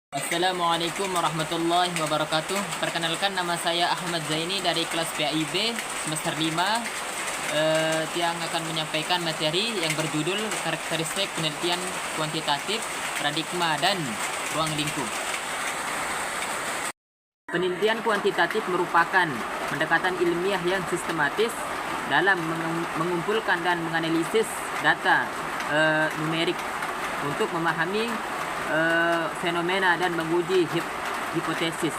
Assalamualaikum warahmatullahi wabarakatuh. Perkenalkan, nama saya Ahmad Zaini dari kelas PAIB semester 5, yang akan menyampaikan materi yang berjudul karakteristik penelitian kuantitatif, paradigma, dan ruang lingkup. Penelitian kuantitatif merupakan pendekatan ilmiah yang sistematis dalam mengumpulkan dan menganalisis data numerik untuk memahami fenomena dan menguji hipotesis.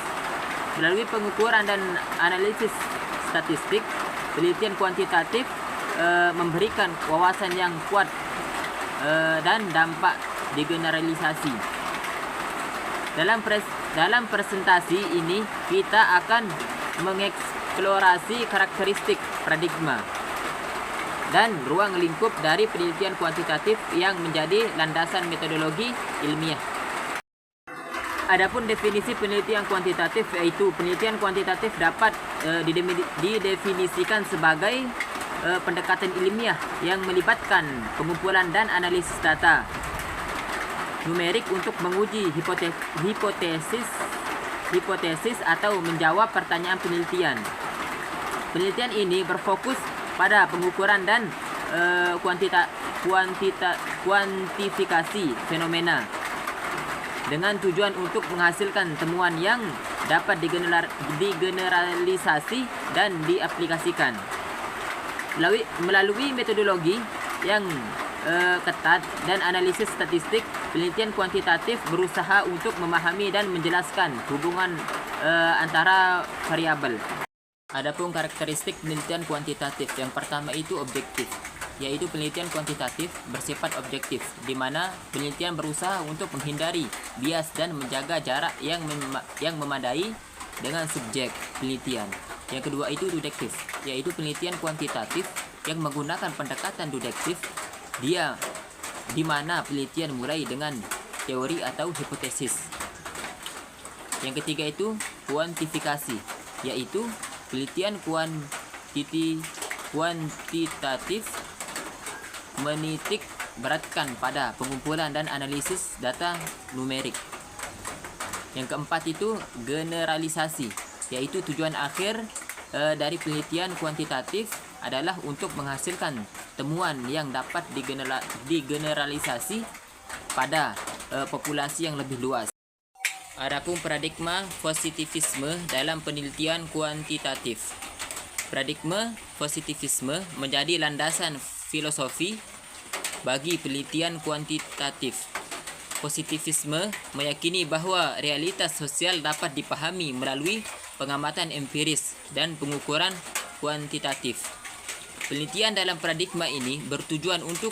Melalui pengukuran dan analisis statistik, penelitian kuantitatif memberikan wawasan yang kuat dan dampak degeneralisasi. Dalam presentasi ini kita akan mengeksplorasi karakteristik paradigma dan ruang lingkup dari penelitian kuantitatif yang menjadi landasan metodologi ilmiah. Adapun definisi penelitian kuantitatif, yaitu penelitian kuantitatif dapat didefinisikan sebagai pendekatan ilmiah yang melibatkan pengumpulan dan analisis data numerik untuk menguji hipotesis atau menjawab pertanyaan penelitian. Penelitian ini berfokus pada pengukuran dan kuantifikasi fenomena dengan tujuan untuk menghasilkan temuan yang dapat digeneralisasi dan diaplikasikan. Melalui metodologi yang ketat dan analisis statistik, penelitian kuantitatif berusaha untuk memahami dan menjelaskan hubungan antara variabel. Adapun karakteristik penelitian kuantitatif, yang pertama itu objektif, yaitu penelitian kuantitatif bersifat objektif, di mana penelitian berusaha untuk menghindari bias dan menjaga jarak yang memadai dengan subjek penelitian. Yang kedua itu deduktif, yaitu penelitian kuantitatif yang menggunakan pendekatan deduktif, di mana penelitian mulai dengan teori atau hipotesis. Yang ketiga itu kuantifikasi, yaitu penelitian kuantitatif menitik beratkan pada pengumpulan dan analisis data numerik. Yang keempat itu generalisasi, yaitu tujuan akhir dari penelitian kuantitatif adalah untuk menghasilkan temuan yang dapat digeneralisasi pada populasi yang lebih luas. Adapun paradigma positivisme dalam penelitian kuantitatif. Paradigma positivisme menjadi landasan filosofi bagi penelitian kuantitatif. Positivisme meyakini bahwa realitas sosial dapat dipahami melalui pengamatan empiris dan pengukuran kuantitatif. Penelitian dalam paradigma ini bertujuan untuk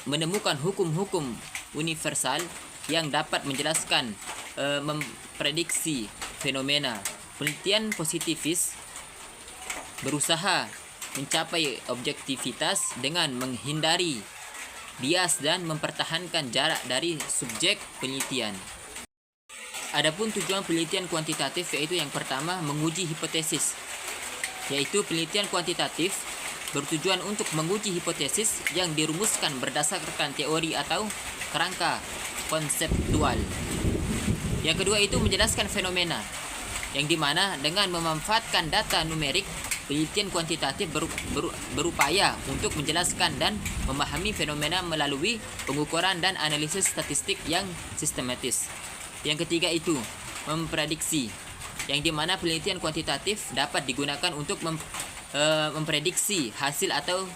menemukan hukum-hukum universal yang dapat menjelaskan memprediksi fenomena. Penelitian positivis berusaha mencapai objektivitas dengan menghindari bias dan mempertahankan jarak dari subjek penelitian. Adapun tujuan penelitian kuantitatif, yaitu yang pertama menguji hipotesis, yaitu penelitian kuantitatif bertujuan untuk menguji hipotesis yang dirumuskan berdasarkan teori atau kerangka konseptual. Yang kedua itu menjelaskan fenomena, yang dimana dengan memanfaatkan data numerik, penelitian kuantitatif berupaya untuk menjelaskan dan memahami fenomena melalui pengukuran dan analisis statistik yang sistematis. Yang ketiga itu memprediksi, yang dimana penelitian kuantitatif dapat digunakan untuk memprediksi hasil atau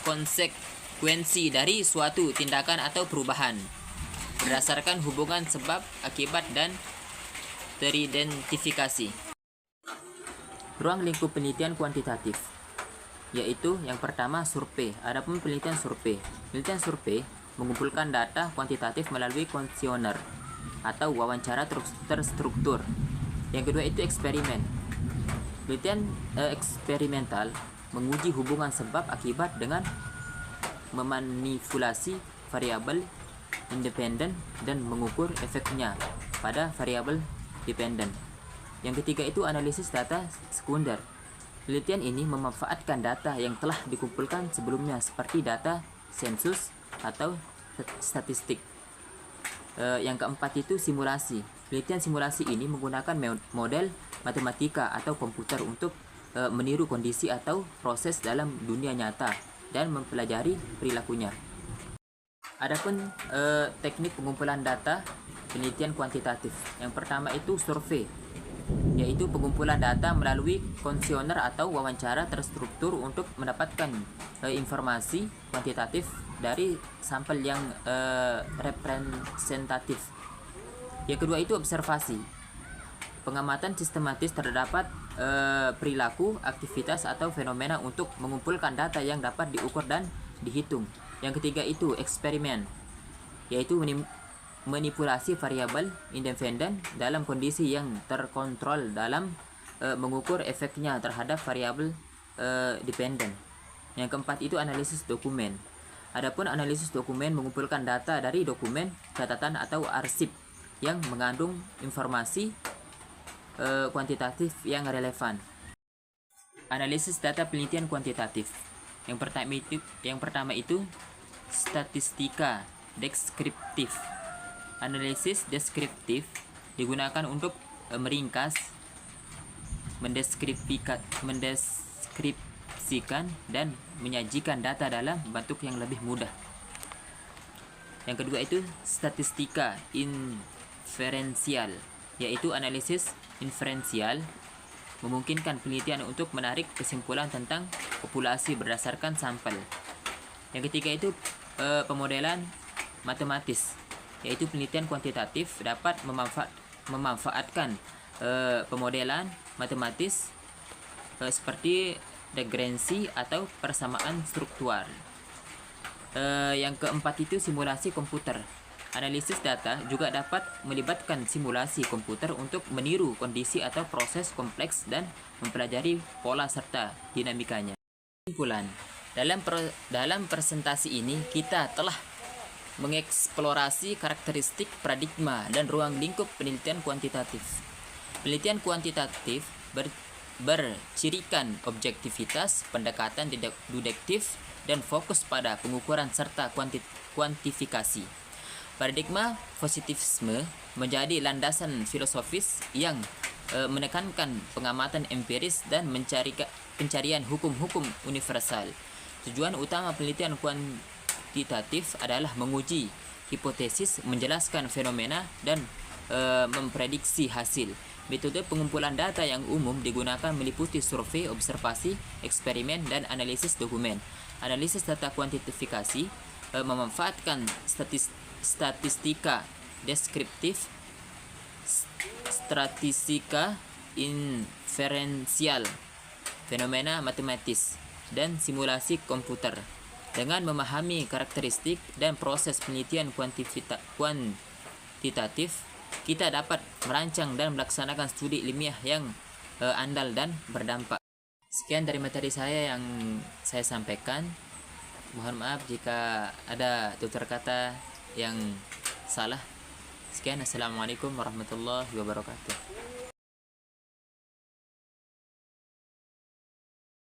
konsekuensi dari suatu tindakan atau perubahan berdasarkan hubungan sebab akibat dan teridentifikasi. Ruang lingkup penelitian kuantitatif, yaitu yang pertama survei. Adapun penelitian survei mengumpulkan data kuantitatif melalui kuesioner atau wawancara terstruktur. Yang kedua itu eksperimen. Penelitian eksperimental menguji hubungan sebab akibat dengan memanipulasi variabel independen dan mengukur efeknya pada variabel dependen. Yang ketiga itu analisis data sekunder. Penelitian ini memanfaatkan data yang telah dikumpulkan sebelumnya seperti data sensus atau statistik. Yang keempat itu simulasi. Penelitian simulasi ini menggunakan model matematika atau komputer untuk meniru kondisi atau proses dalam dunia nyata dan mempelajari perilakunya. Adapun teknik pengumpulan data penelitian kuantitatif. Yang pertama itu survei, yaitu pengumpulan data melalui kuesioner atau wawancara terstruktur untuk mendapatkan informasi kuantitatif dari sampel yang representatif. Yang kedua itu observasi, pengamatan sistematis terdapat perilaku, aktivitas atau fenomena untuk mengumpulkan data yang dapat diukur dan dihitung. Yang ketiga itu eksperimen, yaitu manipulasi variabel independen dalam kondisi yang terkontrol dalam mengukur efeknya terhadap variabel dependen. Yang keempat itu analisis dokumen. Adapun analisis dokumen mengumpulkan data dari dokumen, catatan atau arsip yang mengandung informasi kuantitatif yang relevan. Analisis data penelitian kuantitatif. Yang pertama itu statistika deskriptif. Analisis deskriptif digunakan untuk meringkas, mendeskripsikan dan menyajikan data dalam bentuk yang lebih mudah. Yang kedua itu statistika inferensial, yaitu analisis inferensial memungkinkan penelitian untuk menarik kesimpulan tentang populasi berdasarkan sampel. Yang ketiga itu pemodelan matematis, yaitu penelitian kuantitatif dapat memanfaatkan pemodelan matematis seperti regrensi atau persamaan struktural. Yang keempat itu simulasi komputer. Analisis data juga dapat melibatkan simulasi komputer untuk meniru kondisi atau proses kompleks dan mempelajari pola serta dinamikanya. Kesimpulan, dalam presentasi ini kita telah mengeksplorasi karakteristik, paradigma, dan ruang lingkup penelitian kuantitatif. Penelitian kuantitatif bercirikan objektivitas, pendekatan deduktif, dan fokus pada pengukuran serta kuantifikasi. Paradigma positivisme menjadi landasan filosofis yang menekankan pengamatan empiris dan pencarian hukum-hukum universal. Tujuan utama penelitian kuantitatif adalah menguji hipotesis, menjelaskan fenomena, dan memprediksi hasil. Metode pengumpulan data yang umum digunakan meliputi survei, observasi, eksperimen, dan analisis dokumen. Analisis data kuantifikasi memanfaatkan statistika deskriptif, statistika inferensial, fenomena matematis, dan simulasi komputer. Dengan memahami karakteristik dan proses penelitian kuantitatif, kita dapat merancang dan melaksanakan studi ilmiah yang andal dan berdampak. Sekian dari materi saya yang saya sampaikan. Mohon maaf jika ada tutur kata yang salah. Sekian, assalamualaikum warahmatullahi wabarakatuh.